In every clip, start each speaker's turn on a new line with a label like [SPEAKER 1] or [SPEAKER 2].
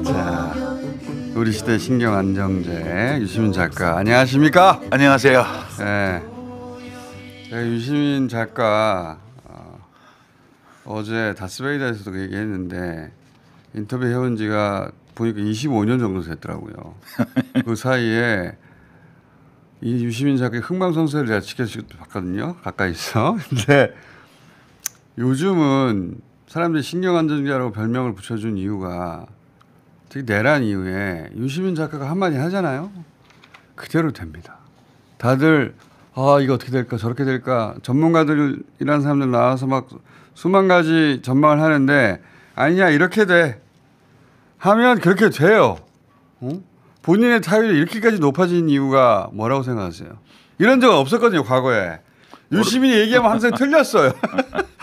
[SPEAKER 1] 자, 우리 시대 신경 안정제 유시민 작가 안녕하십니까?
[SPEAKER 2] 안녕하세요.
[SPEAKER 1] 네, 유시민 작가 어제 다스베이다에서도 얘기했는데 인터뷰 해온 지가 보니까 25년 정도 됐더라고요. 그 사이에 이 유시민 작가의 흥망성쇠를 제가 지켜봤거든요. 가까이서. 근데 요즘은 사람들이 신경안정제라고 별명을 붙여준 이유가 되게 내란 이후에 유시민 작가가 한마디 하잖아요. 그대로 됩니다. 다들 이거 어떻게 될까 저렇게 될까 전문가들이라는 사람들 나와서 막 수만 가지 전망을 하는데 아니야 이렇게 돼 하면 그렇게 돼요. 본인의 타율이 이렇게까지 높아진 이유가 뭐라고 생각하세요? 이런 적은 없었거든요. 과거에. 유시민이 얘기하면 항상 틀렸어요.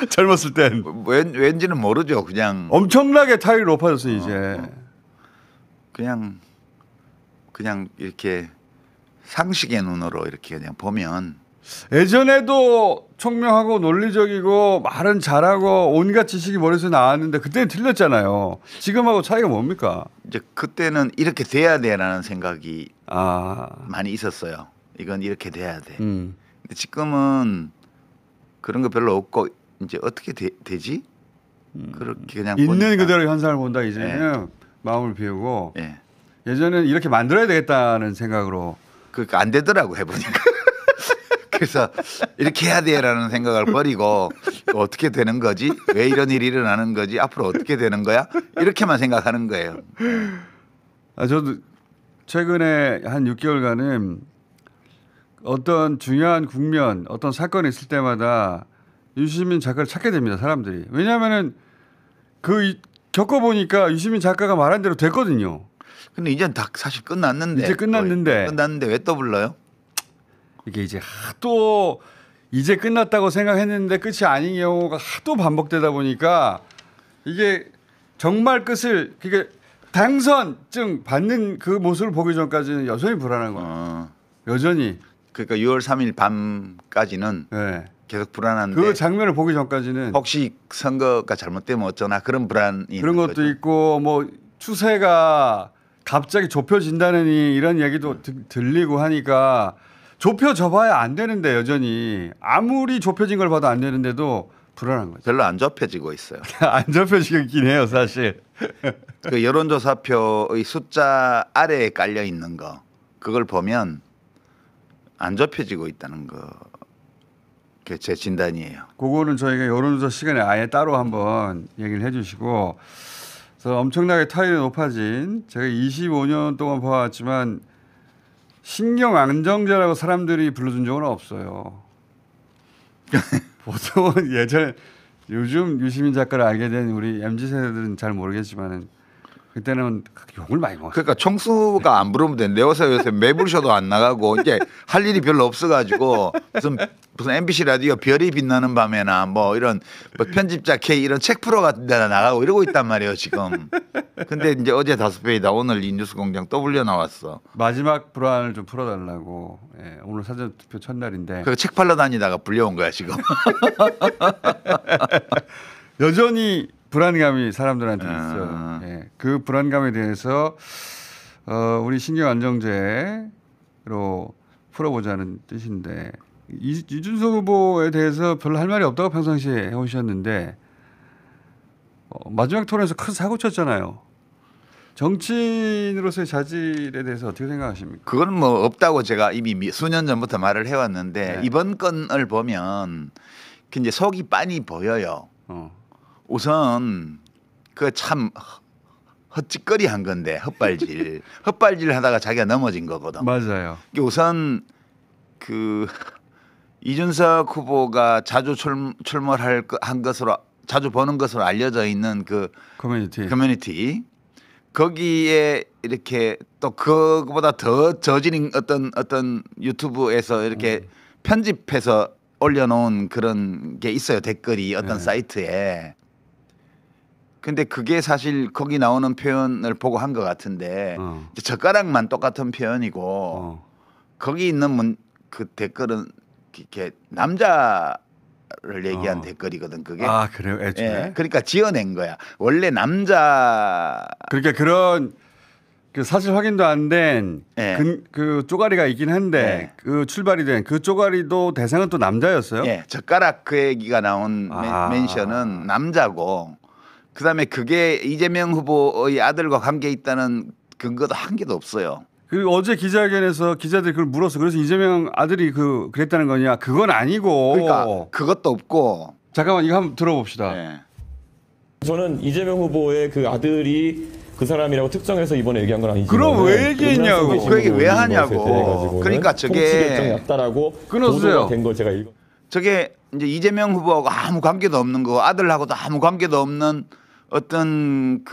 [SPEAKER 1] 젊었을 땐.
[SPEAKER 2] 왠지는 모르죠. 그냥
[SPEAKER 1] 엄청나게 타율이 높아졌어요. 이제.
[SPEAKER 2] 그냥 이렇게 상식의 눈으로 이렇게 그냥 보면
[SPEAKER 1] 예전에도 총명하고 논리적이고 말은 잘하고 온갖 지식이 머릿속에 나왔는데 그때는 틀렸잖아요. 지금하고 차이가 뭡니까?
[SPEAKER 2] 이제 그때는 이렇게 돼야 돼라는 생각이 많이 있었어요. 이건 이렇게 돼야 돼. 근데 지금은 그런 거 별로 없고 이제 어떻게 되지? 그렇게 그냥
[SPEAKER 1] 있는
[SPEAKER 2] 보니까.
[SPEAKER 1] 그대로 현상을 본다 이제는 네. 마음을 비우고
[SPEAKER 2] 네.
[SPEAKER 1] 예전에는 이렇게 만들어야 되겠다는 생각으로
[SPEAKER 2] 그러니까 안 되더라고 해보니까. 그래서 이렇게 해야 돼라는 생각을 버리고 어떻게 되는 거지? 왜 이런 일이 일어나는 거지? 앞으로 어떻게 되는 거야? 이렇게만 생각하는 거예요.
[SPEAKER 1] 저도 최근에 한 6개월간은 어떤 중요한 국면, 어떤 사건이 있을 때마다 유시민 작가를 찾게 됩니다. 사람들이. 왜냐하면은 겪어보니까 유시민 작가가 말한 대로 됐거든요.
[SPEAKER 2] 근데 이제는 다 사실 끝났는데.
[SPEAKER 1] 이제 끝났는데
[SPEAKER 2] 왜 또 불러요?
[SPEAKER 1] 이게 이제 하도 이제 끝났다고 생각했는데 끝이 아닌 경우가 하도 반복되다 보니까 이게 정말 끝을 그게 당선증 받는 그 모습을 보기 전까지는 여전히 불안한 거예요. 여전히.
[SPEAKER 2] 그러니까 6월 3일 밤까지는 네. 계속 불안한데
[SPEAKER 1] 그 장면을 보기 전까지는
[SPEAKER 2] 혹시 선거가 잘못되면 어쩌나 그런 불안이
[SPEAKER 1] 그런 것도 거죠. 있고 뭐 추세가 갑자기 좁혀진다느니 이런 얘기도 들리고 하니까 좁혀져봐야 안 되는데 여전히 아무리 좁혀진 걸 봐도 안 되는데도 불안한 거죠.
[SPEAKER 2] 별로 안 좁혀지고 있어요.
[SPEAKER 1] 안 좁혀지긴 해요 사실.
[SPEAKER 2] 그 여론조사표의 숫자 아래에 깔려 있는 거 그걸 보면 안 좁혀지고 있다는 거. 그게 제 진단이에요.
[SPEAKER 1] 그거는 저희가 여론조사 시간에 아예 따로 한번 얘기를 해주시고 그래서 엄청나게 타율이 높아진 제가 25년 동안 봐왔지만 신경 안정제라고 사람들이 불러준 적은 없어요. 보통은 예전에 요즘 유시민 작가를 알게 된 우리 MZ세대들은 잘 모르겠지만은 그때는 욕을 많이 먹었어요.
[SPEAKER 2] 그러니까 총수가 안 부르면 되는데 요새 매불쇼도 안 나가고 이제 할 일이 별로 없어가지고 무슨 MBC 라디오 별이 빛나는 밤에나 뭐 이런 뭐 편집자 K 이런 책 프로 같은 데나 나가고 이러고 있단 말이에요 지금. 근데 이제 어제 다스페이다 오늘 이 뉴스공장 또 불려 나왔어.
[SPEAKER 1] 마지막 불안을 좀 풀어달라고. 예, 오늘 사전투표 첫날인데.
[SPEAKER 2] 그 책 팔러 다니다가 불려온 거야 지금.
[SPEAKER 1] 여전히 불안감이 사람들한테 있어요. 예, 그 불안감에 대해서 우리 신경 안정제로 풀어보자는 뜻인데 이준석 후보에 대해서 별로 할 말이 없다고 평상시에 해오셨는데 마지막 토론에서 큰 사고 쳤잖아요. 정치인으로서의 자질에 대해서 어떻게 생각하십니까?
[SPEAKER 2] 그건 뭐 없다고 제가 이미 수년 전부터 말을 해왔는데
[SPEAKER 1] 네.
[SPEAKER 2] 이번 건을 보면 이제 속이 빤히 보여요. 우선 그 참 헛짓거리 한 건데 헛발질 하다가 자기가 넘어진 거거든.
[SPEAKER 1] 맞아요.
[SPEAKER 2] 우선 그 이준석 후보가 자주 출몰한 것으로 자주 보는 것으로 알려져 있는 그 커뮤니티 거기에 이렇게 또 그거보다 더 저지른 어떤 유튜브에서 이렇게 편집해서 올려놓은 그런 게 있어요. 댓글이 어떤 사이트에. 근데 그게 사실 거기 나오는 표현을 보고 한 것 같은데 젓가락만 똑같은 표현이고 거기 있는 그 댓글은 이렇게 남자 남자를 얘기한 댓글이거든 그게.
[SPEAKER 1] 아 그래요? 애초에.
[SPEAKER 2] 예, 그러니까 지어낸 거야. 원래 남자.
[SPEAKER 1] 그러니까 그런 그 사실 확인도 안 된
[SPEAKER 2] 예.
[SPEAKER 1] 그 쪼가리가 있긴 한데
[SPEAKER 2] 예.
[SPEAKER 1] 그 출발이 된 그 쪼가리도 대상은 또 남자였어요?
[SPEAKER 2] 예, 젓가락 그 얘기가 나온 멘션은 남자고, 그다음에 그게 이재명 후보의 아들과 관계 있다는 근거도 한 개도 없어요.
[SPEAKER 1] 그리고 어제 기자회견에서 기자들이 그걸 물었어. 그래서 이재명 아들이 그랬다는 거냐? 그건 아니고.
[SPEAKER 2] 그러니까 그것도 없고.
[SPEAKER 1] 잠깐만 이거 한번 들어봅시다.
[SPEAKER 2] 예.
[SPEAKER 3] 저는 이재명 후보의 그 아들이 그 사람이라고 특정해서 이번에 얘기한 건 아니지만
[SPEAKER 1] 그럼 왜 얘기했냐고.
[SPEAKER 2] 그 얘기 왜 하냐고. 그러니까 저게
[SPEAKER 3] 통치 결정이 났다라고
[SPEAKER 1] 끊어주세요.
[SPEAKER 3] 보도가 된 걸 제가
[SPEAKER 2] 저게 이제 이재명 후보하고 아무 관계도 없는 거, 아들하고도 아무 관계도 없는 어떤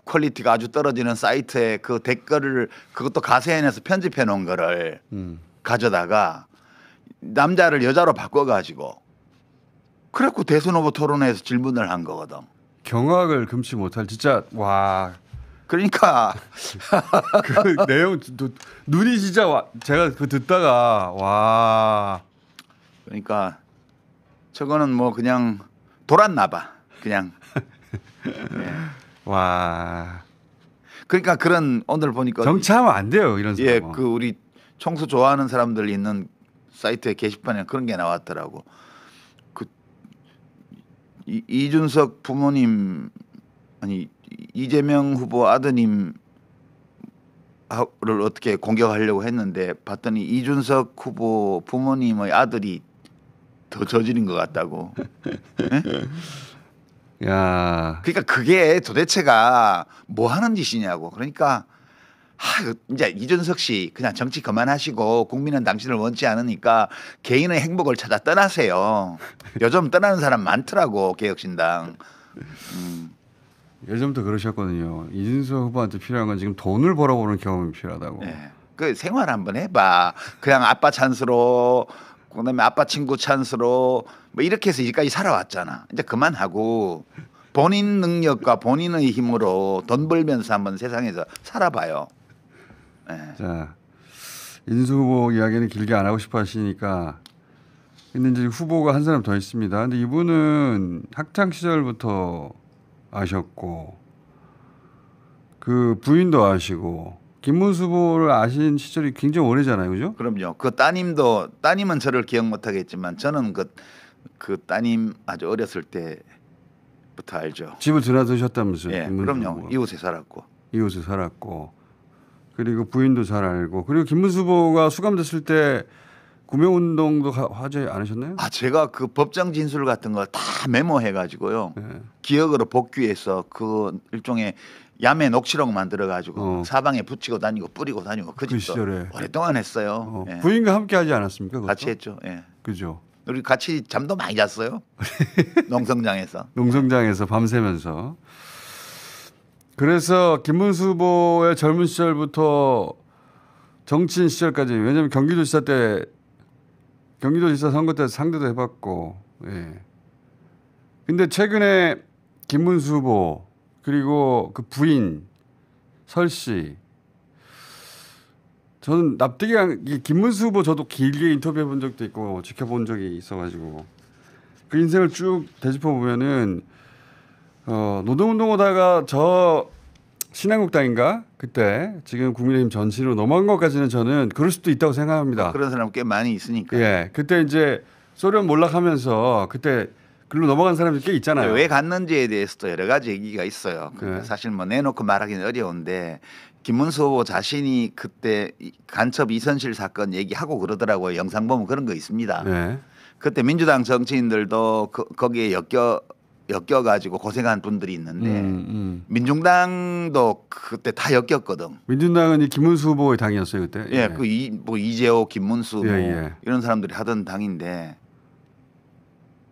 [SPEAKER 2] 퀄리티가 아주 떨어지는 사이트에 그 댓글을 그것도 가세현에서 편집해 놓은 거를 가져다가 남자를 여자로 바꿔가지고 그래갖고 대선 후보 토론회에서 질문을 한 거거든.
[SPEAKER 1] 경악을 금치 못할 진짜 와.
[SPEAKER 2] 그러니까
[SPEAKER 1] 그 내용 눈이 진짜 제가 그 듣다가 와.
[SPEAKER 2] 그러니까 저거는 뭐 그냥 돌았나 봐. 그냥.
[SPEAKER 1] 와.
[SPEAKER 2] 그러니까 그런 오늘 보니까
[SPEAKER 1] 정치하면 안 돼요 이런 사람.
[SPEAKER 2] 예, 그 우리 청소 좋아하는 사람들 있는 사이트에 게시판에 그런 게 나왔더라고. 그 이준석 부모님 아니 이재명 후보 아드님을 어떻게 공격하려고 했는데 봤더니 이준석 후보 부모님의 아들이 더 저지른 것 같다고. 예?
[SPEAKER 1] 야.
[SPEAKER 2] 그러니까 그게 도대체가 뭐 하는 짓이냐고. 그러니까 이제 이준석 씨 그냥 정치 그만하시고 국민은 당신을 원치 않으니까 개인의 행복을 찾아 떠나세요. 요즘 떠나는 사람 많더라고 개혁신당.
[SPEAKER 1] 예전부터 그러셨거든요. 이준석 후보한테 필요한 건 지금 돈을 벌어보는 경험이 필요하다고.
[SPEAKER 2] 네. 그 생활 한번 해봐. 그냥 아빠 찬스로 그다음에 아빠 친구 찬스로 뭐 이렇게 해서 이제까지 살아왔잖아. 이제 그만하고 본인 능력과 본인의 힘으로 돈 벌면서 한번 세상에서 살아봐요. 네.
[SPEAKER 1] 자, 이준석 후보 이야기는 길게 안 하고 싶어 하시니까 근데 이제 후보가 한 사람 더 있습니다. 근데 이분은 학창 시절부터 아셨고 그 부인도 아시고 김문수 후보를 아신 시절이 굉장히 오래잖아요, 그죠?
[SPEAKER 2] 그럼요. 그 따님은 저를 기억 못하겠지만 저는 그 따님 아주 어렸을 때부터 알죠.
[SPEAKER 1] 집을 드나드셨다면서요?
[SPEAKER 2] 예,
[SPEAKER 1] 김문수
[SPEAKER 2] 그럼요.
[SPEAKER 1] 후보가.
[SPEAKER 2] 이웃에 살았고.
[SPEAKER 1] 이웃에 살았고 그리고 부인도 잘 알고 그리고 김문수 후보가 수감됐을 때 구명운동도 하지 않으셨나요?
[SPEAKER 2] 아 제가 그 법정 진술 같은 걸 다 메모해가지고요.
[SPEAKER 1] 네.
[SPEAKER 2] 기억으로 복귀해서 그 일종의 야매 녹취록 만들어가지고 사방에 붙이고 다니고 뿌리고 다니고 그
[SPEAKER 1] 그
[SPEAKER 2] 집도
[SPEAKER 1] 시절에.
[SPEAKER 2] 오랫동안 했어요. 예.
[SPEAKER 1] 부인과 함께 하지 않았습니까? 그것도?
[SPEAKER 2] 같이 했죠. 예.
[SPEAKER 1] 그죠.
[SPEAKER 2] 우리 같이 잠도 많이 잤어요. 농성장에서.
[SPEAKER 1] 농성장에서 밤새면서. 그래서 김문수 후보의 젊은 시절부터 정치인 시절까지 왜냐하면 경기도지사 선거 때 상대도 해봤고. 예. 근데 최근에 김문수 후보 그리고 그 부인 설 씨. 저는 납득이 김문수 후보 저도 길게 인터뷰해 본 적도 있고 지켜본 적이 있어가지고 그 인생을 쭉 되짚어 보면은 노동운동하다가 저 신한국당인가 그때 지금 국민의힘 전신으로 넘어간 것까지는 저는 그럴 수도 있다고 생각합니다.
[SPEAKER 2] 그런 사람 꽤 많이 있으니까.
[SPEAKER 1] 예, 그때 이제 소련 몰락하면서 그때 글로 넘어간 사람들이 꽤 있잖아요.
[SPEAKER 2] 왜 갔는지에 대해서도 여러 가지 얘기가 있어요.
[SPEAKER 1] 네.
[SPEAKER 2] 사실 뭐 내놓고 말하기는 어려운데 김문수 후보 자신이 그때 간첩 이선실 사건 얘기하고 그러더라고요. 영상 보면 그런 거 있습니다.
[SPEAKER 1] 네.
[SPEAKER 2] 그때 민주당 정치인들도 거기에 엮여가지고 고생한 분들이 있는데 민중당도 그때 다 엮였거든.
[SPEAKER 1] 민주당은 이 김문수 후보의 당이었어요 그때.
[SPEAKER 2] 예, 뭐 이재호, 김문수 뭐
[SPEAKER 1] 예.
[SPEAKER 2] 이런 사람들이 하던 당인데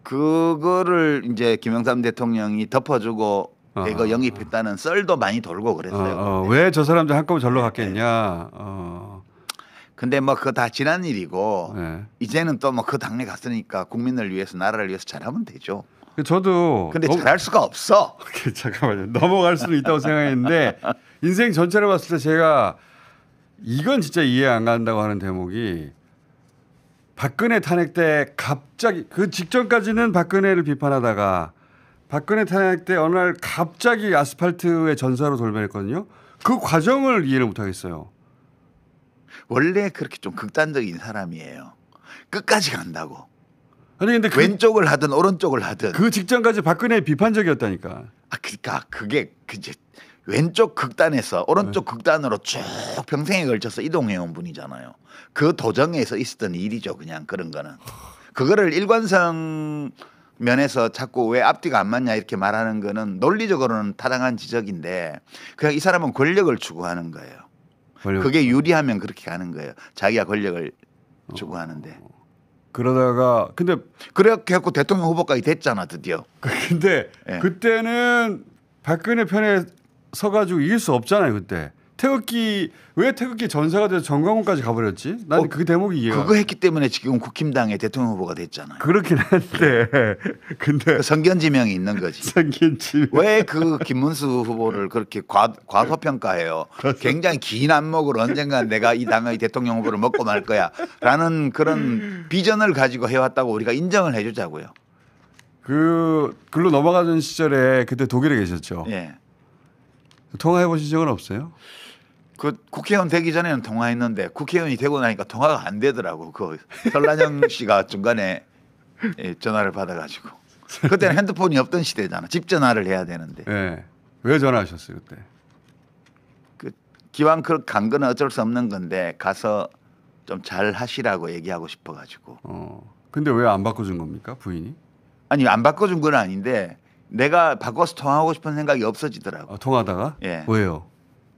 [SPEAKER 2] 그거를 이제 김영삼 대통령이 덮어주고 대거 영입했다는 썰도 많이 돌고 그랬어요.
[SPEAKER 1] 왜 저 사람들 한꺼번에 절로 갔겠냐.
[SPEAKER 2] 근데 뭐 그거 다 지난 일이고
[SPEAKER 1] 네.
[SPEAKER 2] 이제는 또 뭐 그 당내 갔으니까 국민을 위해서 나라를 위해서 잘하면 되죠.
[SPEAKER 1] 저도
[SPEAKER 2] 근데 잘할 수가 없어.
[SPEAKER 1] 잠깐만요. 넘어갈 수는 있다고 생각했는데 인생 전체를 봤을 때 제가 이건 진짜 이해 안 간다고 하는 대목이 박근혜 탄핵 때 갑자기 그 직전까지는 박근혜를 비판하다가 박근혜 탄핵 때 어느 날 갑자기 아스팔트의 전사로 돌변했거든요. 그 과정을 이해를 못하겠어요.
[SPEAKER 2] 원래 그렇게 좀 극단적인 사람이에요. 끝까지 간다고.
[SPEAKER 1] 아니 근데
[SPEAKER 2] 왼쪽을 하든 오른쪽을 하든.
[SPEAKER 1] 그 직전까지 박근혜 비판적이었다니까.
[SPEAKER 2] 그러니까 그게 이제 왼쪽 극단에서 오른쪽 극단으로 쭉 평생에 걸쳐서 이동해온 분이잖아요. 그 도정에서 있었던 일이죠. 그냥 그런 거는. 그거를 일관성 면에서 자꾸 왜 앞뒤가 안 맞냐 이렇게 말하는 거는 논리적으로는 타당한 지적인데 그냥 이 사람은 권력을 추구하는 거예요. 그게 유리하면 그렇게 가는 거예요. 자기가 권력을 추구하는데.
[SPEAKER 1] 그러다가 근데
[SPEAKER 2] 그렇게 해갖고 대통령 후보까지 됐잖아 드디어.
[SPEAKER 1] 근데
[SPEAKER 2] 예.
[SPEAKER 1] 그때는 박근혜 편에 서가지고 이길 수 없잖아요. 그때 왜 태극기 전사가 돼서 정광훈까지 가버렸지? 나는 그 대목이 이해가.
[SPEAKER 2] 그거 했기 때문에 지금 국힘당의 대통령 후보가 됐잖아요.
[SPEAKER 1] 그렇긴 한데 근데
[SPEAKER 2] 그 선견지명이 있는 거지.
[SPEAKER 1] 선견지명.
[SPEAKER 2] 왜 그 김문수 후보를 그렇게 과소평가해요? 굉장히 긴 안목으로 언젠가 내가 이 당의 대통령 후보를 먹고 말 거야라는 그런 비전을 가지고 해왔다고 우리가 인정을 해주자고요.
[SPEAKER 1] 그 글로 넘어가던 시절에 그때 독일에 계셨죠.
[SPEAKER 2] 예.
[SPEAKER 1] 통화해 보신 적은 없어요?
[SPEAKER 2] 그 국회의원 되기 전에는 통화했는데 국회의원이 되고 나니까 통화가 안 되더라고. 그 설란영 씨가 중간에 전화를 받아가지고 그때는 핸드폰이 없던 시대잖아. 집 전화를 해야 되는데.
[SPEAKER 1] 네. 왜 전화하셨어요 그때?
[SPEAKER 2] 그 기왕 그렇게 간 거는 어쩔 수 없는 건데 가서 좀 잘 하시라고 얘기하고 싶어가지고.
[SPEAKER 1] 근데 왜 안 바꿔준 겁니까 부인이?
[SPEAKER 2] 아니 안 바꿔준 건 아닌데 내가 바꿔서 통화하고 싶은 생각이 없어지더라고.
[SPEAKER 1] 통화하다가?
[SPEAKER 2] 예.
[SPEAKER 1] 왜요?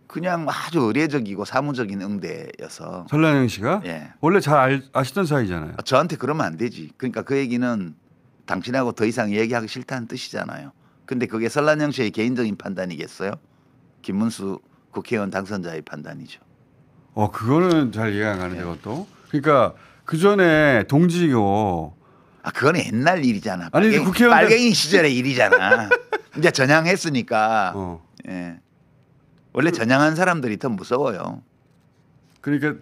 [SPEAKER 2] 그냥 아주 의례적이고 사무적인 응대여서.
[SPEAKER 1] 설란영 씨가?
[SPEAKER 2] 예.
[SPEAKER 1] 원래 잘 아시던 사이잖아요.
[SPEAKER 2] 저한테 그러면 안 되지. 그러니까 그 얘기는 당신하고 더 이상 얘기하기 싫다는 뜻이잖아요. 근데 그게 설란영 씨의 개인적인 판단이겠어요? 김문수 국회의원 당선자의 판단이죠.
[SPEAKER 1] 그거는 잘 이해가 안 가는데 그것도. 그러니까 그 전에 동지고.
[SPEAKER 2] 그건 옛날 일이잖아.
[SPEAKER 1] 아니 국회의원
[SPEAKER 2] 빨갱이 시절의 일이잖아. 이제 전향했으니까. 예. 원래 전향한 사람들이 더 무서워요.
[SPEAKER 1] 그러니까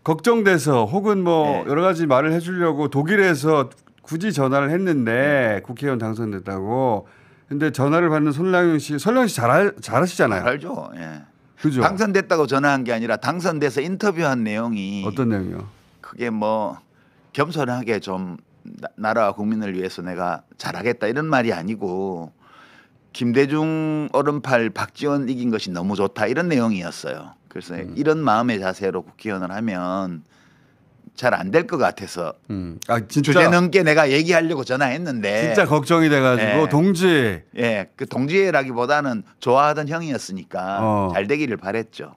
[SPEAKER 1] 걱정돼서 혹은 뭐
[SPEAKER 2] 네.
[SPEAKER 1] 여러 가지 말을 해주려고 독일에서 굳이 전화를 했는데 국회의원 당선됐다고. 근데 전화를 받는 설랑영 씨 잘하시잖아요.
[SPEAKER 2] 잘 알죠. 예.
[SPEAKER 1] 그죠?
[SPEAKER 2] 당선됐다고 전화한 게 아니라 당선돼서 인터뷰한 내용이
[SPEAKER 1] 어떤 내용이요?
[SPEAKER 2] 그게 뭐 겸손하게 좀 나라와 국민을 위해서 내가 잘하겠다 이런 말이 아니고 김대중 오른팔 박지원 이긴 것이 너무 좋다 이런 내용이었어요. 그래서 이런 마음의 자세로 국회의원을 하면 잘 안 될 것 같아서
[SPEAKER 1] 진짜
[SPEAKER 2] 주제 넘게 내가 얘기하려고 전화했는데
[SPEAKER 1] 진짜 걱정이 돼가지고
[SPEAKER 2] 예.
[SPEAKER 1] 동지.
[SPEAKER 2] 예, 그 동지라기보다는 좋아하던 형이었으니까 잘 되기를 바랬죠.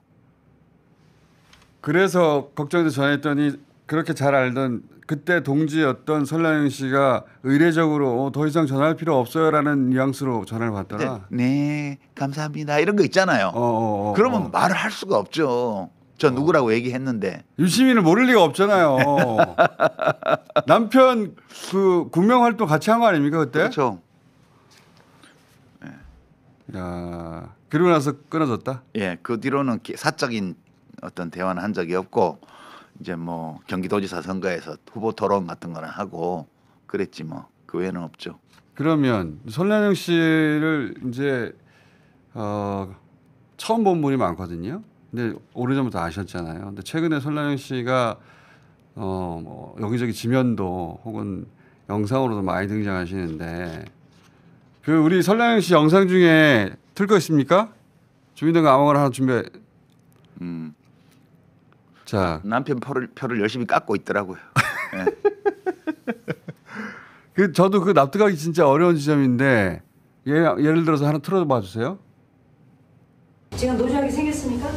[SPEAKER 1] 그래서 걱정돼서 전화했더니 그렇게 잘 알던 그때 동지였던 설lan영 씨가 의례적으로 더 이상 전화할 필요 없어요라는 뉘앙스로 전화를 받더라.
[SPEAKER 2] 네, 감사합니다. 이런 거 있잖아요. 그러면 말을 할 수가 없죠. 저 누구라고 얘기했는데.
[SPEAKER 1] 유시민을 모를 리가 없잖아요. 남편 그 국명활동 같이 한 거 아닙니까 그때?
[SPEAKER 2] 그렇죠.
[SPEAKER 1] 야, 그러고 나서 끊어졌다.
[SPEAKER 2] 예, 그 뒤로는 사적인 어떤 대화는 한 적이 없고 이제 뭐 경기도지사 선거에서 후보 토론 같은 거나 하고 그랬지 뭐 그 외에는 없죠.
[SPEAKER 1] 그러면 설lan영 씨를 이제 처음 본 분이 많거든요. 근데 오래전부터 아셨잖아요. 근데 최근에 설lan영 씨가 뭐 여기저기 지면도 혹은 영상으로도 많이 등장하시는데 그 우리 설lan영 씨 영상 중에 틀 거 있습니까? 준비된 거 아무거나 하나 준비해. 자,
[SPEAKER 2] 남편 표를 열심히 깎고 있더라고요. 예.
[SPEAKER 1] 저도 그 납득하기 진짜 어려운 지점인데 예를 들어서 하나 틀어봐 주세요.
[SPEAKER 4] 제가 노조하게 생겼습니까?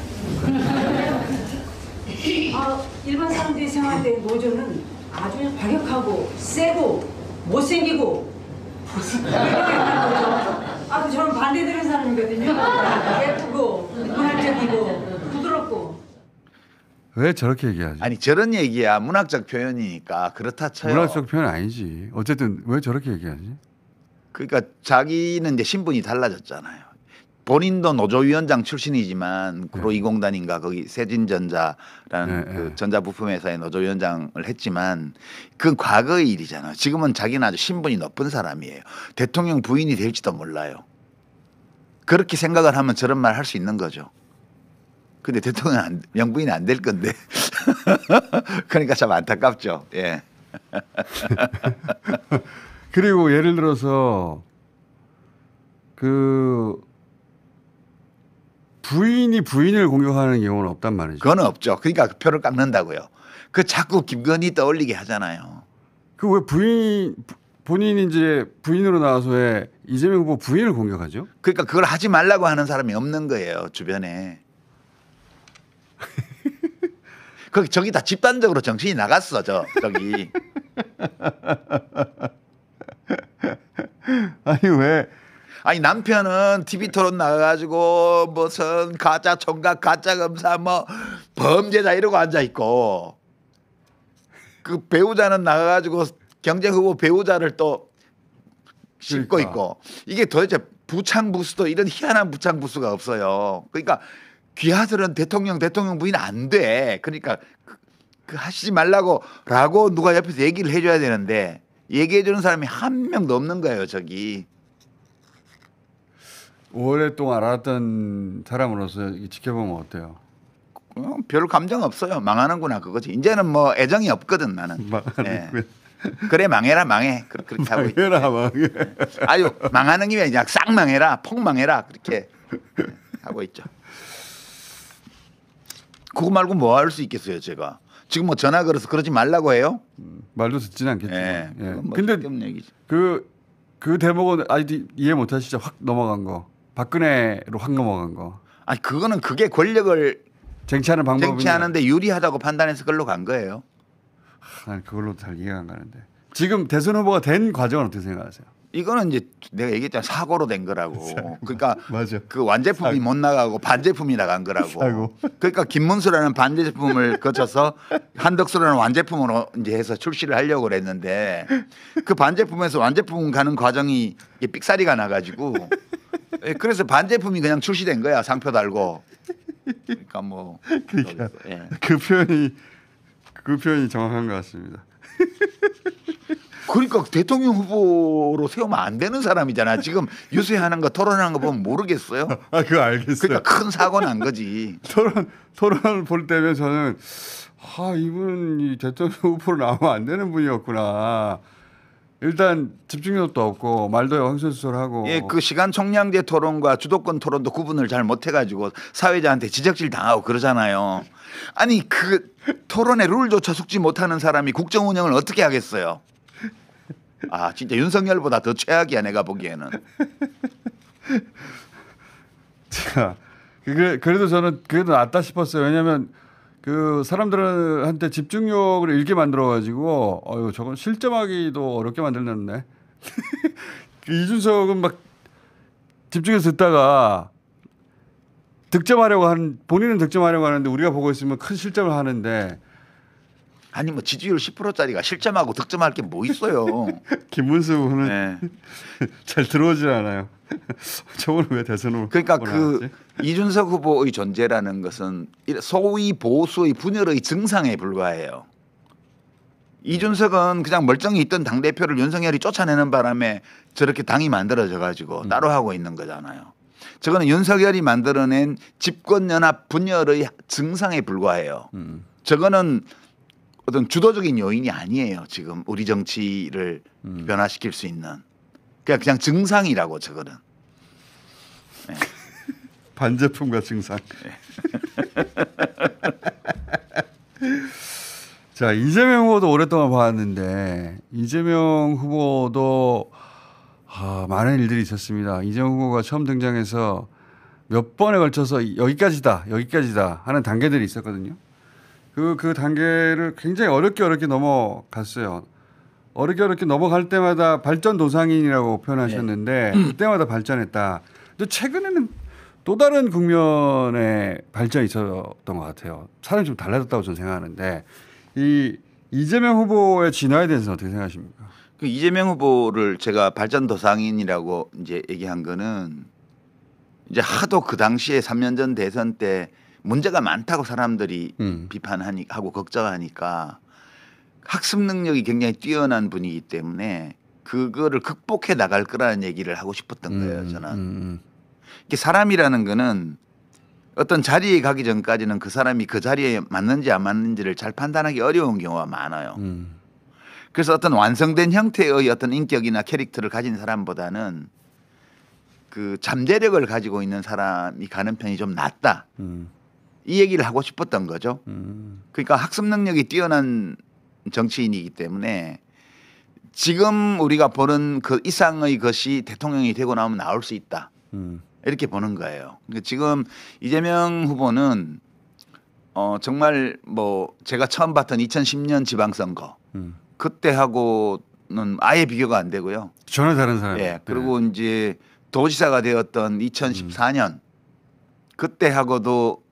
[SPEAKER 4] 일반 사람들이 생각할 때 노조는 아주 그냥 과격하고 세고 못생기고 저는 반대되는 사람이거든요. 예쁘고 문학적이고 부드럽고.
[SPEAKER 1] 왜 저렇게 얘기하지?
[SPEAKER 2] 아니 저런 얘기야 문학적 표현이니까 그렇다 쳐요.
[SPEAKER 1] 문학적 표현 아니지. 어쨌든 왜 저렇게 얘기하지?
[SPEAKER 2] 그러니까 자기는 이제 신분이 달라졌잖아요. 본인도 노조위원장 출신이지만 구로20단인가 거기 세진전자라는
[SPEAKER 1] 네,
[SPEAKER 2] 그
[SPEAKER 1] 네.
[SPEAKER 2] 전자부품회사의 노조위원장을 했지만 그건 과거의 일이잖아요. 지금은 자기는 아주 신분이 높은 사람이에요. 대통령 부인이 될지도 몰라요. 그렇게 생각을 하면 저런 말 할 수 있는 거죠. 근데 대통령 명부인이 안 될 건데 그러니까 참 안타깝죠. 예.
[SPEAKER 1] 그리고 예를 들어서 그 부인이 부인을 공격하는 경우는 없단 말이죠.
[SPEAKER 2] 그건 없죠. 그러니까 그 표를 깎는다고요. 그 자꾸 김건희 떠올리게 하잖아요.
[SPEAKER 1] 그 왜 본인이 이제 부인으로 나와서 왜 이재명 후보 부인을 공격하죠?
[SPEAKER 2] 그러니까 그걸 하지 말라고 하는 사람이 없는 거예요. 주변에. 저기 다 집단적으로 정신이 나갔어. 저기.
[SPEAKER 1] 아니 왜?
[SPEAKER 2] 아니 남편은 TV 토론 나가가지고 무슨 가짜 총각 가짜 검사 뭐 범죄자 이러고 앉아 있고 그 배우자는 나가가지고 경제 후보 배우자를 또 싣고
[SPEAKER 1] 그러니까.
[SPEAKER 2] 있고 이게 도대체 부창부수도 이런 희한한 부창부수가 없어요. 그러니까 귀하들은 대통령 부인 안 돼. 그러니까 그 하시지 말라고라고 누가 옆에서 얘기를 해줘야 되는데 얘기해 주는 사람이 한 명도 없는 거예요. 저기.
[SPEAKER 1] 오랫동안 알았던 사람으로서 지켜보면 어때요?
[SPEAKER 2] 별 감정 없어요. 망하는구나 그거지. 이제는 뭐 애정이 없거든 나는. 예. 그래 망해라 망해. 그렇게 하고 있죠.
[SPEAKER 1] 망해라 망해.
[SPEAKER 2] 아유 망하는 김에 그냥 싹 망해라 폭망해라 그렇게 하고 있죠. 그거 말고 뭐 할 수 있겠어요 제가. 지금 뭐 전화 걸어서 그러지 말라고 해요?
[SPEAKER 1] 말도 듣지는 않겠지만.
[SPEAKER 2] 예.
[SPEAKER 1] 예.
[SPEAKER 2] 그건 뭐
[SPEAKER 1] 근데
[SPEAKER 2] 쓸데없는 얘기죠.
[SPEAKER 1] 그 대목은 아직 이해 못하시죠? 확 넘어간 거. 박근혜로 확 넘어간 거.
[SPEAKER 2] 아니 그거는 그게 권력을
[SPEAKER 1] 쟁취하는 방법이.
[SPEAKER 2] 쟁취하는데 유리하다고 판단해서 그걸로 간 거예요.
[SPEAKER 1] 난 그걸로 잘 이해가 안 가는데. 지금 대선 후보가 된 과정은 어떻게 생각하세요?
[SPEAKER 2] 이거는 이제 내가 얘기했잖아 사고로 된 거라고. 그러니까
[SPEAKER 1] 맞아.
[SPEAKER 2] 그 완제품이 못 나가고 반제품이 나간 거라고.
[SPEAKER 1] 사고.
[SPEAKER 2] 그러니까 김문수라는 반제품을 거쳐서 한덕수라는 완제품으로 이제 해서 출시를 하려고 그랬는데 그 반제품에서 완제품 가는 과정이 이게 삑사리가 나가지고 그래서 반제품이 그냥 출시된 거야 상표 달고. 그러니까 뭐
[SPEAKER 1] 그러니까
[SPEAKER 2] 예.
[SPEAKER 1] 그 표현이 정확한 것 같습니다.
[SPEAKER 2] 그러니까 대통령 후보로 세우면 안 되는 사람이잖아. 지금 유세하는 거 토론하는 거 보면 모르겠어요.
[SPEAKER 1] 아 그거 알겠어요.
[SPEAKER 2] 그러니까 큰 사고 난 거지.
[SPEAKER 1] 토론 볼 때면 저는 이분은 이 대통령 후보로 나오면 안 되는 분이었구나. 일단 집중력도 없고 말도 황소수설하고.
[SPEAKER 2] 예, 그 시간 총량제 토론과 주도권 토론도 구분을 잘 못해가지고 사회자한테 지적질 당하고 그러잖아요. 아니 그 토론의 룰조차 숙지 못하는 사람이 국정 운영을 어떻게 하겠어요? 아 진짜 윤석열보다 더 최악이야 내가 보기에는.
[SPEAKER 1] 자, 그래도 저는 그래도 낫다 싶었어요. 왜냐하면 그 사람들한테 집중력을 잃게 만들어가지고 저건 실점하기도 어렵게 만들었네. 그 이준석은 막 집중해서 듣다가 본인은 득점하려고 하는데 우리가 보고 있으면 큰 실점을 하는데.
[SPEAKER 2] 아니 뭐 지지율 10%짜리가 실점하고 득점할 게 뭐 있어요.
[SPEAKER 1] 김문수 후보는
[SPEAKER 2] 네.
[SPEAKER 1] 잘 들어오질 않아요. 저거는 왜 대선으로
[SPEAKER 2] 그러니까
[SPEAKER 1] 나왔지?
[SPEAKER 2] 그 이준석 후보의 존재라는 것은 소위 보수의 분열의 증상에 불과해요. 이준석은 그냥 멀쩡히 있던 당대표를 윤석열이 쫓아내는 바람에 저렇게 당이 만들어져 가지고 따로 하고 있는 거잖아요. 저거는 윤석열이 만들어낸 집권연합 분열의 증상에 불과해요. 저거는 어떤 주도적인 요인이 아니에요. 지금 우리 정치를 변화시킬 수 있는. 그냥 증상이라고 저거는. 네.
[SPEAKER 1] 반제품과 증상. 자, 이재명 후보도 오랫동안 봐왔는데 이재명 후보도 많은 일들이 있었습니다. 이재명 후보가 처음 등장해서 몇 번에 걸쳐서 여기까지다 하는 단계들이 있었거든요. 그 단계를 굉장히 어렵게 넘어갔어요. 어렵게 넘어갈 때마다 발전 도상인이라고 표현하셨는데 그때마다 발전했다. 근데 최근에는 또 다른 국면의 발전이 있었던 것 같아요. 사람이 좀 달라졌다고 저는 생각하는데 이 이재명 후보의 진화에 대해서는 어떻게 생각하십니까?
[SPEAKER 2] 그 이재명 후보를 제가 발전 도상인이라고 이제 얘기한 거는 이제 하도 그 당시에 3년 전 대선 때 문제가 많다고 사람들이 비판하고 걱정하니까 학습 능력이 굉장히 뛰어난 분이기 때문에 그거를 극복해 나갈 거라는 얘기를 하고 싶었던 거예요. 저는 이게 사람이라는 거는 어떤 자리에 가기 전까지는 그 사람이 그 자리에 맞는지 안 맞는지를 잘 판단하기 어려운 경우가 많아요. 그래서 어떤 완성된 형태의 어떤 인격이나 캐릭터를 가진 사람보다는 그 잠재력을 가지고 있는 사람이 가는 편이 좀 낫다. 이 얘기를 하고 싶었던 거죠. 그러니까 학습 능력이 뛰어난 정치인이기 때문에 지금 우리가 보는 그 이상의 것이 대통령이 되고 나면 나올 수 있다. 이렇게 보는 거예요. 지금 이재명 후보는 정말 뭐 제가 처음 봤던 2010년 지방선거 그때하고는 아예 비교가 안 되고요.
[SPEAKER 1] 전혀 다른 사람.
[SPEAKER 2] 예. 그리고 이제 도지사가 되었던 2014년 그때하고도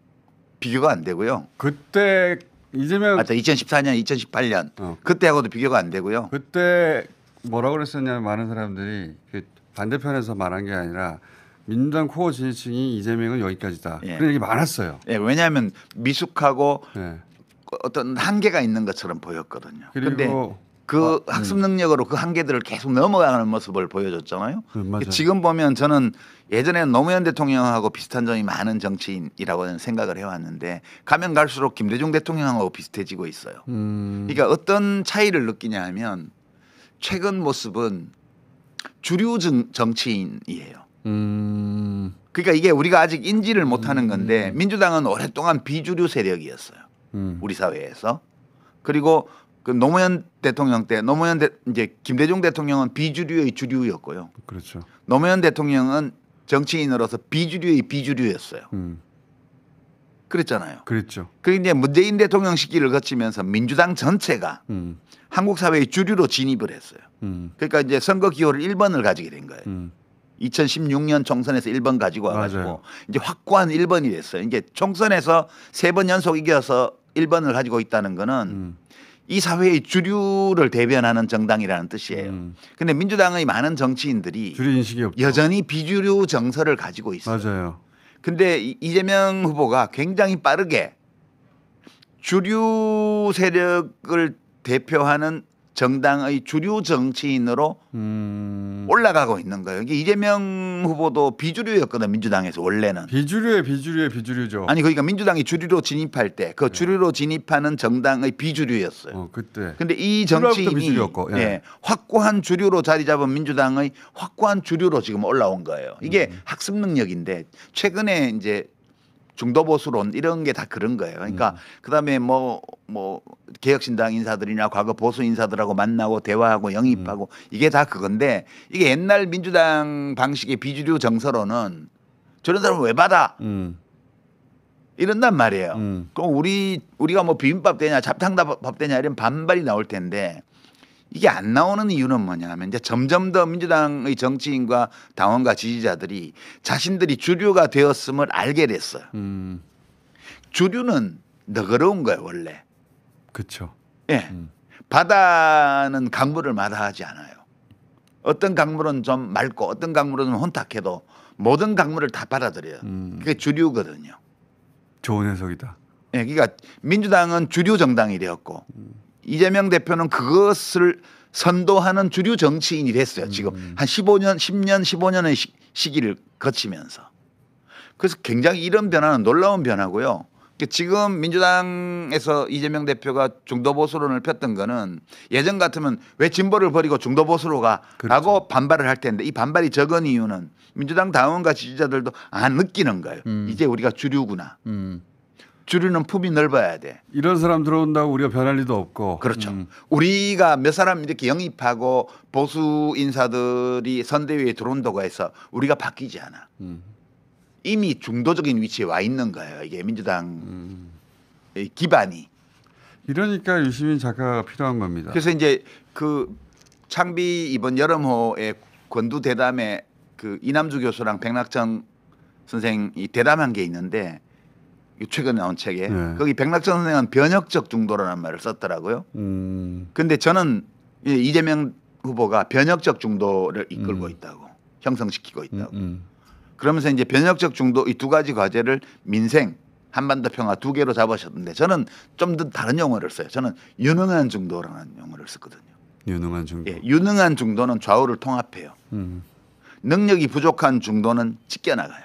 [SPEAKER 2] 비교가 안 되고요.
[SPEAKER 1] 그때 이재명
[SPEAKER 2] 2014년, 2018년 그때하고도 비교가 안 되고요.
[SPEAKER 1] 그때 뭐라고 그랬었냐면 많은 사람들이 그 반대편에서 말한 게 아니라 민주당 코어 지지층이 이재명은 여기까지다.
[SPEAKER 2] 예.
[SPEAKER 1] 그런 얘기 많았어요.
[SPEAKER 2] 예, 왜냐하면 미숙하고
[SPEAKER 1] 예.
[SPEAKER 2] 어떤 한계가 있는 것처럼 보였거든요. 그런데
[SPEAKER 1] 그리고
[SPEAKER 2] 그 학습 능력으로 그 한계들을 계속 넘어가는 모습을 보여줬잖아요.
[SPEAKER 1] 맞아요.
[SPEAKER 2] 지금 보면 저는 예전에 노무현 대통령하고 비슷한 점이 많은 정치인이라고 생각을 해왔는데 가면 갈수록 김대중 대통령하고 비슷해지고 있어요. 그러니까 어떤 차이를 느끼냐 하면 최근 모습은 주류 정치인이에요. 그러니까 이게 우리가 아직 인지를 못하는 건데 민주당은 오랫동안 비주류 세력이었어요. 우리 사회에서. 그리고 그 노무현 대통령 때 이제 김대중 대통령은 비주류의 주류였고요.
[SPEAKER 1] 그렇죠.
[SPEAKER 2] 노무현 대통령은 정치인으로서 비주류의 비주류였어요. 그랬잖아요.
[SPEAKER 1] 그랬죠.
[SPEAKER 2] 그리고 이제 문재인 대통령 시기를 거치면서 민주당 전체가 한국 사회의 주류로 진입을 했어요. 그러니까 이제 선거 기호를 1번을 가지게 된 거예요. 2016년 총선에서 1번 가지고 와가지고
[SPEAKER 1] 맞아요.
[SPEAKER 2] 이제 확고한 1번이 됐어요. 이게 총선에서 3번 연속 이겨서 1번을 가지고 있다는 거는 이 사회의 주류를 대변하는 정당이라는 뜻이에요. 근데 민주당의 많은 정치인들이
[SPEAKER 1] 주류 인식이 없죠.
[SPEAKER 2] 여전히 비주류 정서를 가지고 있어요.
[SPEAKER 1] 맞아요.
[SPEAKER 2] 근데 이재명 후보가 굉장히 빠르게 주류 세력을 대표하는 정당의 주류 정치인으로 올라가고 있는 거예요. 이게 이재명 후보도 비주류였거든 민주당에서 원래는.
[SPEAKER 1] 비주류의 비주류죠.
[SPEAKER 2] 아니 그러니까 민주당이 주류로 진입할 때 그 주류로 진입하는 정당의 비주류였어요.
[SPEAKER 1] 그때.
[SPEAKER 2] 근데 이
[SPEAKER 1] 출발부터
[SPEAKER 2] 정치인이
[SPEAKER 1] 비주류였고, 예.
[SPEAKER 2] 예, 확고한 주류로 자리 잡은 민주당의 확고한 주류로 지금 올라온 거예요. 이게 학습 능력인데 최근에 이제 중도 보수론 이런 게 다 그런 거예요. 그러니까 그다음에 뭐 개혁신당 인사들이나 과거 보수 인사들하고 만나고 대화하고 영입하고 이게 다 그건데 이게 옛날 민주당 방식의 비주류 정서로는 저런 사람을 왜 받아? 이런단 말이에요. 그럼 우리가 뭐 비빔밥 되냐 잡탕밥 되냐 이런 반발이 나올 텐데 이게 안 나오는 이유는 뭐냐면 이제 점점 더 민주당의 정치인과 당원과 지지자들이 자신들이 주류가 되었음을 알게 됐어요. 주류는 너그러운 거예요 원래.
[SPEAKER 1] 그렇죠.
[SPEAKER 2] 예, 바다는 강물을 마다하지 않아요. 어떤 강물은 좀 맑고 어떤 강물은 좀 혼탁해도 모든 강물을 다 받아들여요. 그게 주류거든요.
[SPEAKER 1] 좋은 해석이다.
[SPEAKER 2] 예, 그러니까 민주당은 주류 정당이 되었고 이재명 대표는 그것을 선도하는 주류 정치인이 됐어요. 지금 한 10년, 15년의 시기를 거치면서. 그래서 굉장히 이런 변화는 놀라운 변화고요. 지금 민주당에서 이재명 대표가 중도 보수론을 폈던 거는 예전 같으면 왜 진보를 버리고 중도 보수로 가라고
[SPEAKER 1] 그렇죠.
[SPEAKER 2] 반발을 할 텐데 이 반발이 적은 이유는 민주당 당원과 지지자들도 느끼는 거예요. 이제 우리가 주류구나. 주류는 품이 넓어야 돼.
[SPEAKER 1] 이런 사람 들어온다고 우리가 변할 리도 없고.
[SPEAKER 2] 그렇죠. 우리가 몇 사람 이렇게 영입하고 보수 인사들이 선대위에 들어온다고 해서 우리가 바뀌지 않아. 이미 중도적인 위치에 와 있는 거예요. 이게 민주당 기반이.
[SPEAKER 1] 이러니까 유시민 작가가 필요한 겁니다.
[SPEAKER 2] 그래서 이제 그 창비 이번 여름호의 권두 대담에 그 이남주 교수랑 백낙천 선생이 대담한 게 있는데 최근에 나온 책에 거기 백낙천 선생은 변혁적 중도라는 말을 썼더라고요. 근데 저는 이재명 후보가 변혁적 중도를 이끌고 있다고 형성시키고 있다고. 그러면서 이제 변혁적 중도 이 두 가지 과제를 민생, 한반도 평화 두 개로 잡으셨는데 저는 좀 더 다른 용어를 써요. 저는 유능한 중도라는 용어를 썼거든요.
[SPEAKER 1] 유능한 중도.
[SPEAKER 2] 예, 유능한 중도는 좌우를 통합해요. 능력이 부족한 중도는 찢겨나가요.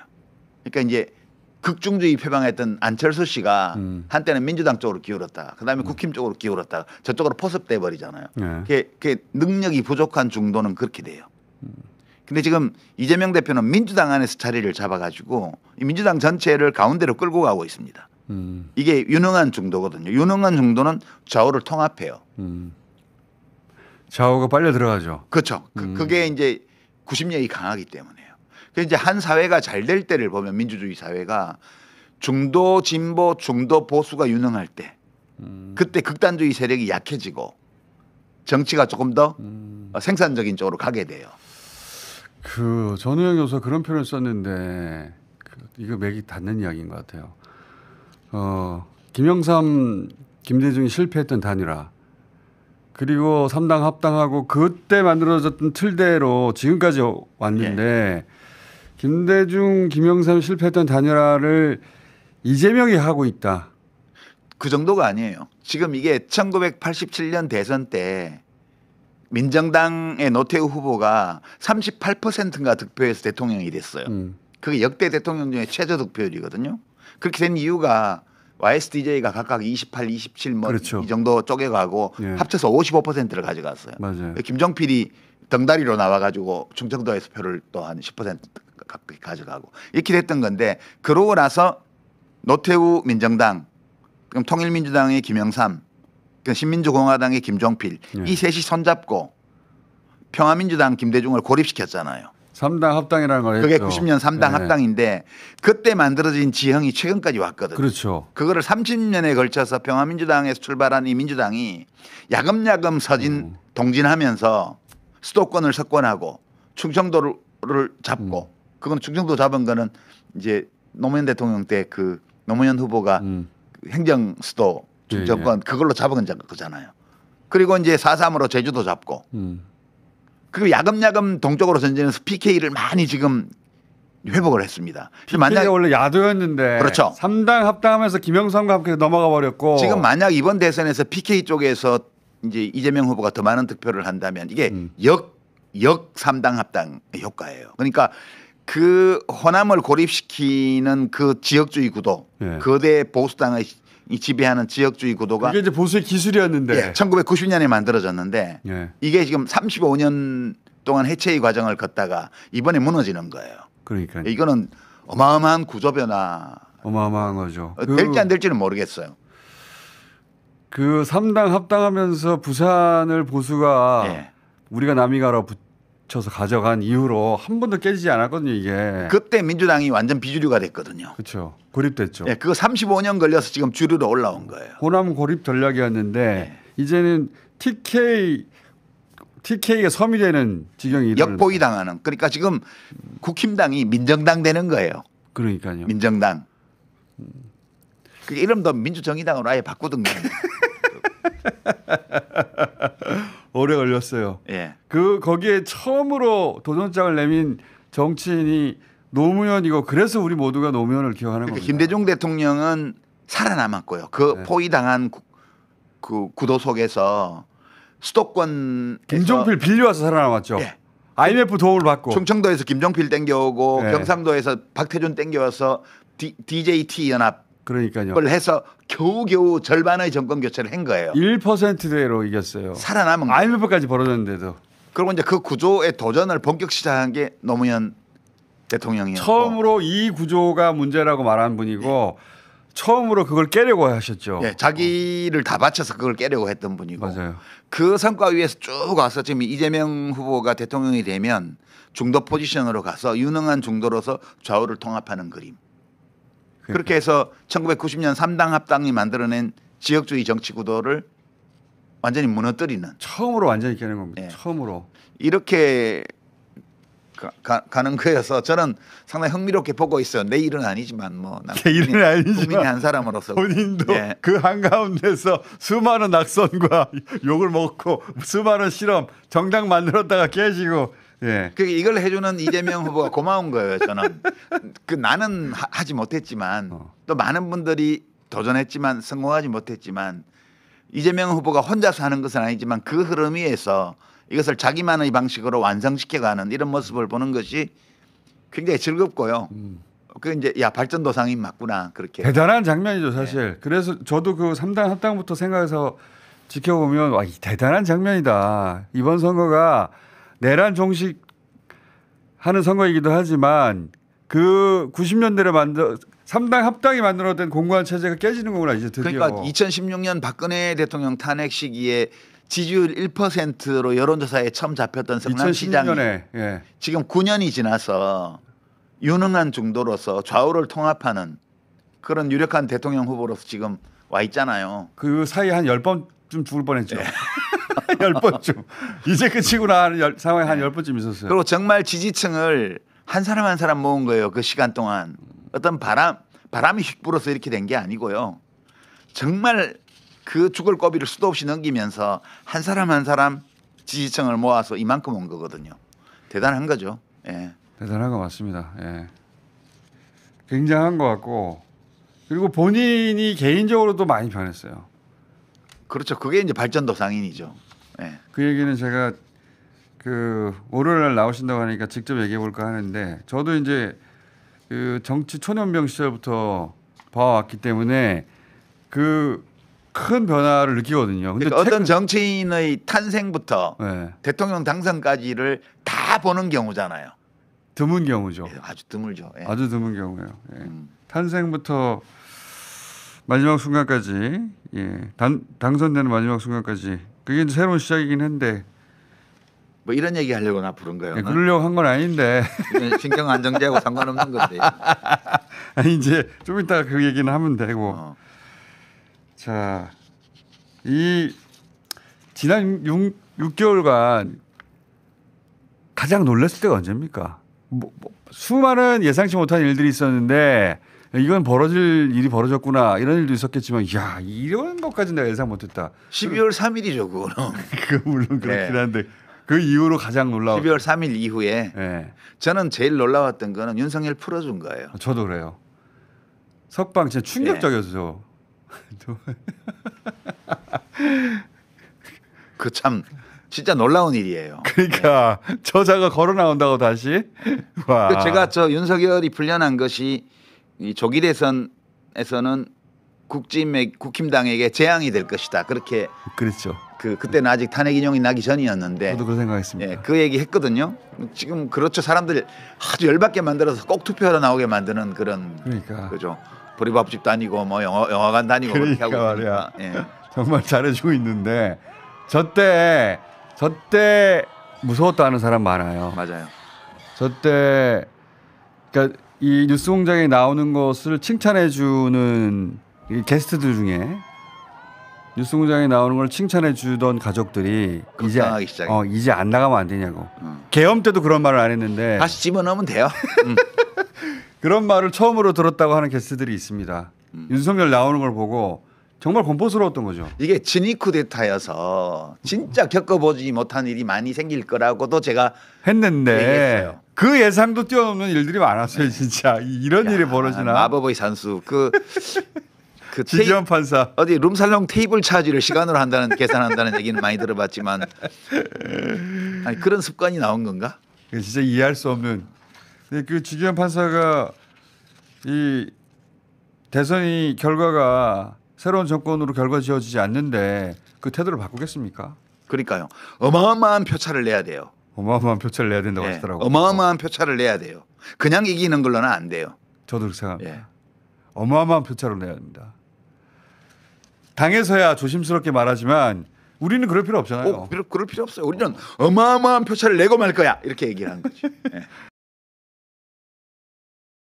[SPEAKER 2] 그러니까 이제 극중주의 표방했던 안철수 씨가 한때는 민주당 쪽으로 기울었다가 그다음에 국힘 쪽으로 기울었다가 저쪽으로 포섭돼 버리잖아요. 그게 능력이 부족한 중도는 그렇게 돼요. 근데 지금 이재명 대표는 민주당 안에서 자리를 잡아가지고 이 민주당 전체를 가운데로 끌고 가고 있습니다. 이게 유능한 중도거든요. 유능한 중도는 좌우를 통합해요.
[SPEAKER 1] 좌우가 빨려 들어가죠.
[SPEAKER 2] 그렇죠. 그게 이제 구심력이 강하기 때문에요. 그래서 이제 한 사회가 잘 될 때를 보면 민주주의 사회가 중도 진보, 중도 보수가 유능할 때 그때 극단주의 세력이 약해지고 정치가 조금 더 생산적인 쪽으로 가게 돼요.
[SPEAKER 1] 그 전우영 교수 그런 표현을 썼는데 이거 맥이 닿는 이야기인 것 같아요. 김영삼, 김대중이 실패했던 단일화 그리고 3당 합당하고 그때 만들어졌던 틀대로 지금까지 왔는데 김대중, 김영삼 실패했던 단일화를 이재명이 하고 있다.
[SPEAKER 2] 그 정도가 아니에요. 지금 이게 1987년 대선 때 민정당의 노태우 후보가 38%인가 득표해서 대통령이 됐어요. 그게 역대 대통령 중에 최저 득표율이거든요. 그렇게 된 이유가 YSDJ가 각각 28, 27 뭐
[SPEAKER 1] 그렇죠.
[SPEAKER 2] 이 정도 쪼개가고 합쳐서 55%를 가져갔어요.
[SPEAKER 1] 맞아요.
[SPEAKER 2] 김종필이 덩다리로 나와가지고 충청도에서 표를 또 한 10% 가까이 가져가고 이렇게 됐던 건데 그러고 나서 노태우 민정당, 그럼 통일민주당의 김영삼, 신민주공화당의 김종필 이 셋이 손잡고 평화민주당 김대중을 고립시켰잖아요.
[SPEAKER 1] 3당 합당이라는 걸 했죠.
[SPEAKER 2] 그게 90년 3당 합당인데 그때 만들어진 지형이 최근까지 왔거든요.
[SPEAKER 1] 그렇죠.
[SPEAKER 2] 그거를 30년에 걸쳐서 평화민주당에서 출발한 이 민주당이 야금야금 서진 동진하면서 수도권을 석권하고 충청도를 잡고 그건 충청도 잡은 거는 이제 노무현 대통령 때 그 노무현 후보가 행정 수도 충청권 그걸로 잡은 거잖아요. 그리고 이제 4.3으로 제주도 잡고 그리고 야금야금 동쪽으로 전진해서 PK를 많이 지금 회복을 했습니다.
[SPEAKER 1] PK가 원래 야도였는데
[SPEAKER 2] 그렇죠.
[SPEAKER 1] 3당 합당하면서 김영삼과 함께 넘어가 버렸고
[SPEAKER 2] 지금 만약 이번 대선에서 PK 쪽에서 이제 이재명 후보가 더 많은 득표를 한다면 이게 역 3당 합당의 효과예요. 그러니까 그 호남을 고립시키는 그 지역주의 구도, 거대 보수당의 이 지배하는 지역주의 구도가
[SPEAKER 1] 이게 이제 보수의 기술이었는데
[SPEAKER 2] 1990년에 만들어졌는데 이게 지금 35년 동안 해체의 과정을 걷다가 이번에 무너지는 거예요.
[SPEAKER 1] 그러니까
[SPEAKER 2] 이거는 어마어마한 구조 변화.
[SPEAKER 1] 어마어마한 거죠.
[SPEAKER 2] 될지 안 될지는 모르겠어요.
[SPEAKER 1] 그 3당 합당하면서 부산을 보수가 우리가 남이가로 붙여서 가져간 이후로 한 번도 깨지지 않았거든요. 이게
[SPEAKER 2] 그때 민주당이 완전 비주류가 됐거든요.
[SPEAKER 1] 그렇죠. 고립됐죠.
[SPEAKER 2] 그거 35년 걸려서 지금 주류로 올라온 거예요.
[SPEAKER 1] 호남 고립 전략이었는데 이제는 TK가 섬이 되는 지경이
[SPEAKER 2] 역보위 당하는. 그러니까 지금 국힘당이 민정당 되는 거예요.
[SPEAKER 1] 그러니까요.
[SPEAKER 2] 민정당. 그 이름도 민주정의당으로 아예 바꾸든가.
[SPEAKER 1] 오래 걸렸어요. 거기에 처음으로 도전장을 내민 정치인이 노무현이고 그래서 우리 모두가 노무현을 기억하는 겁니다.
[SPEAKER 2] 김대중 대통령은 살아남았고요. 그 포위당한 그 구도 속에서 수도권
[SPEAKER 1] 김종필 빌려와서 살아남았죠. IMF 도움을 받고
[SPEAKER 2] 충청도에서 김종필 땡겨오고 경상도에서 박태준 땡겨와서 DJT 연합
[SPEAKER 1] 그러니까요.
[SPEAKER 2] 을 해서 겨우겨우 절반의 정권 교체를 한 거예요.
[SPEAKER 1] 1%대로 이겼어요.
[SPEAKER 2] 살아남은
[SPEAKER 1] IMF까지 벌어졌는데도.
[SPEAKER 2] 그리고 이제 그 구조의 도전을 본격 시작한 게 노무현 대통령이었고
[SPEAKER 1] 처음으로 이 구조가 문제라고 말한 분이고 처음으로 그걸 깨려고 하셨죠.
[SPEAKER 2] 자기를 다 바쳐서 그걸 깨려고 했던 분이고
[SPEAKER 1] 맞아요.
[SPEAKER 2] 그 성과 위에서 쭉 와서 지금 이재명 후보가 대통령이 되면 중도 포지션으로 가서 유능한 중도로서 좌우를 통합하는 그림. 그렇게 해서 1990년 3당 합당이 만들어낸 지역주의 정치 구도를 완전히 무너뜨리는
[SPEAKER 1] 처음으로 완전히 깨는 겁니다. 처음으로
[SPEAKER 2] 이렇게 가는 거여서 저는 상당히 흥미롭게 보고 있어요. 내 일은 아니지만 뭐
[SPEAKER 1] 일은 아니지만
[SPEAKER 2] 국민의 한 사람으로서
[SPEAKER 1] 본인도 그 한가운데서 수많은 낙선과 욕을 먹고 수많은 실험 정당 만들었다가 깨지고 예.
[SPEAKER 2] 그 이걸 해주는 이재명 후보가 고마운 거예요. 저는 그 나는 하지 못했지만 또 많은 분들이 도전했지만 성공하지 못했지만 이재명 후보가 혼자서 하는 것은 아니지만 그 흐름 위에서 이것을 자기만의 방식으로 완성시켜가는 이런 모습을 보는 것이 굉장히 즐겁고요. 그 이제 야 발전도상인 맞구나 그렇게.
[SPEAKER 1] 대단한 장면이죠, 사실. 그래서 저도 그 3당 합당부터 생각해서 지켜보면 와, 이 대단한 장면이다. 이번 선거가 내란 종식 하는 선거이기도 하지만 그 90년대를 3당 합당이 만들어낸 공고한 체제가 깨지는 거구나 이제 드디어.
[SPEAKER 2] 그러니까 2016년 박근혜 대통령 탄핵 시기에 지지율 1%로 여론조사에 처음 잡혔던 성남시장이
[SPEAKER 1] 2016년에 예.
[SPEAKER 2] 지금 9년이 지나서 유능한 정도로서 좌우를 통합하는 그런 유력한 대통령 후보로서 지금 와 있잖아요.
[SPEAKER 1] 그 사이에 한 10번쯤 죽을 뻔했죠. 10번쯤. 이제 끝이구나 하는 상황에 한 10번쯤 있었어요.
[SPEAKER 2] 그리고 정말 지지층을 한 사람 한 사람 모은 거예요. 그 시간 동안. 어떤 바람이 휙 불어서 이렇게 된 게 아니고요. 정말 그 죽을 고비를 수도 없이 넘기면서 한 사람 한 사람 지지층을 모아서 이만큼 온 거거든요. 대단한 거죠. 예.
[SPEAKER 1] 대단한 거 맞습니다. 예. 굉장한 것 같고 그리고 본인이 개인적으로도 많이 변했어요.
[SPEAKER 2] 그렇죠. 그게 이제 발전도상인이죠. 예.
[SPEAKER 1] 그 얘기는 제가 그 월요일 날 나오신다고 하니까 직접 얘기해 볼까 하는데 저도 이제 그 정치 초년병 시절부터 봐왔기 때문에 그 큰 변화를 느끼거든요. 근데
[SPEAKER 2] 그러니까 어떤 정치인의 탄생부터
[SPEAKER 1] 네.
[SPEAKER 2] 대통령 당선까지를 다 보는 경우잖아요.
[SPEAKER 1] 드문 경우죠.
[SPEAKER 2] 예, 아주 드물죠. 예.
[SPEAKER 1] 아주 드문 경우예요. 예. 탄생부터 마지막 순간까지 예. 당선되는 마지막 순간까지 그게 이제 새로운 시작이긴 한데
[SPEAKER 2] 뭐 이런 얘기 하려고 나 부른 거예요.
[SPEAKER 1] 예, 그러려고 한 건 아닌데
[SPEAKER 2] 신경 안정제하고 상관없는 건데.
[SPEAKER 1] 아니 이제 좀 이따 그 얘기는 하면 되고 자, 이 지난 6개월간 가장 놀랐을 때가 언제입니까? 뭐 수많은 예상치 못한 일들이 있었는데 이건 벌어질 일이 벌어졌구나 이런 일도 있었겠지만 야 이런 것까지 내가 예상 못했다.
[SPEAKER 2] 12월 3일이죠 그거는.
[SPEAKER 1] 그 물론 그렇긴
[SPEAKER 2] 네.
[SPEAKER 1] 한데 그 이후로 가장 놀라웠.
[SPEAKER 2] 12월 3일 이후에
[SPEAKER 1] 네.
[SPEAKER 2] 저는 제일 놀라웠던 거는 윤석열 풀어준 거예요.
[SPEAKER 1] 저도 그래요. 석방 진짜 충격적이었죠.
[SPEAKER 2] 그 참 진짜 놀라운 일이에요.
[SPEAKER 1] 그러니까 저자가 걸어 나온다고 다시. 와.
[SPEAKER 2] 그 제가 저 윤석열이 풀려난 것이 이 조기 대선에서는 국힘당에게 재앙이 될 것이다. 그렇게
[SPEAKER 1] 그랬죠.
[SPEAKER 2] 그때는 아직 탄핵 인용이 나기 전이었는데
[SPEAKER 1] 저도 그런 생각했습니다.
[SPEAKER 2] 예, 그 얘기 했거든요. 지금 그렇죠. 사람들 아주 열받게 만들어서 꼭 투표하러 나오게 만드는 그런
[SPEAKER 1] 그러니까.
[SPEAKER 2] 그죠. 보리밥집 다니고 뭐 영화관 다니고 그렇게
[SPEAKER 1] 그러니까
[SPEAKER 2] 하고
[SPEAKER 1] 말이야.
[SPEAKER 2] 있으니까. 예.
[SPEAKER 1] 정말 잘해주고 있는데 저때 무서웠다는 사람 많아요.
[SPEAKER 2] 맞아요.
[SPEAKER 1] 저때 그러니까 이 뉴스공장에 나오는 것을 칭찬해주는 이 게스트들 중에 뉴스공장에 나오는 걸 칭찬해주던 가족들이
[SPEAKER 2] 걱정하기 시작해.
[SPEAKER 1] 이제 안 나가면 안 되냐고. 계엄 때도 그런 말을 안 했는데
[SPEAKER 2] 다시 집어넣으면 돼요.
[SPEAKER 1] 그런 말을 처음으로 들었다고 하는 게스트들이 있습니다. 윤석열 나오는 걸 보고 정말 공포스러웠던 거죠.
[SPEAKER 2] 이게 진위 쿠데타여서 진짜 겪어보지 못한 일이 많이 생길 거라고도 제가
[SPEAKER 1] 했는데
[SPEAKER 2] 얘기했어요.
[SPEAKER 1] 그 예상도 뛰어넘는 일들이 많았어요. 진짜 이런 일이 벌어지나.
[SPEAKER 2] 마법의 산수 그
[SPEAKER 1] 지지현 판사.
[SPEAKER 2] 어디 룸살롱 테이블 차지를 시간으로 한다는 계산한다는 얘기는 많이 들어봤지만 아니 그런 습관이 나온 건가?
[SPEAKER 1] 진짜 이해할 수 없는. 근데 그 지지현 판사가 이 대선이 결과가 새로운 정권으로 결과 지어지지 않는데 그 태도를 바꾸겠습니까?
[SPEAKER 2] 그러니까요. 어마어마한 표차를 내야 돼요.
[SPEAKER 1] 어마어마한 표차를 내야 된다고
[SPEAKER 2] 예,
[SPEAKER 1] 하시더라고요.
[SPEAKER 2] 어마어마한 표차를 내야 돼요. 그냥 이기는 걸로는 안 돼요.
[SPEAKER 1] 저도 그렇게 생각합니다.
[SPEAKER 2] 예.
[SPEAKER 1] 어마어마한 표차를 내야 됩니다. 당에서야 조심스럽게 말하지만 우리는 그럴 필요 없잖아요.
[SPEAKER 2] 그럴 필요 없어요. 우리는 어마어마한 표차를 내고 말 거야. 이렇게 얘기를 하는 거죠. 예.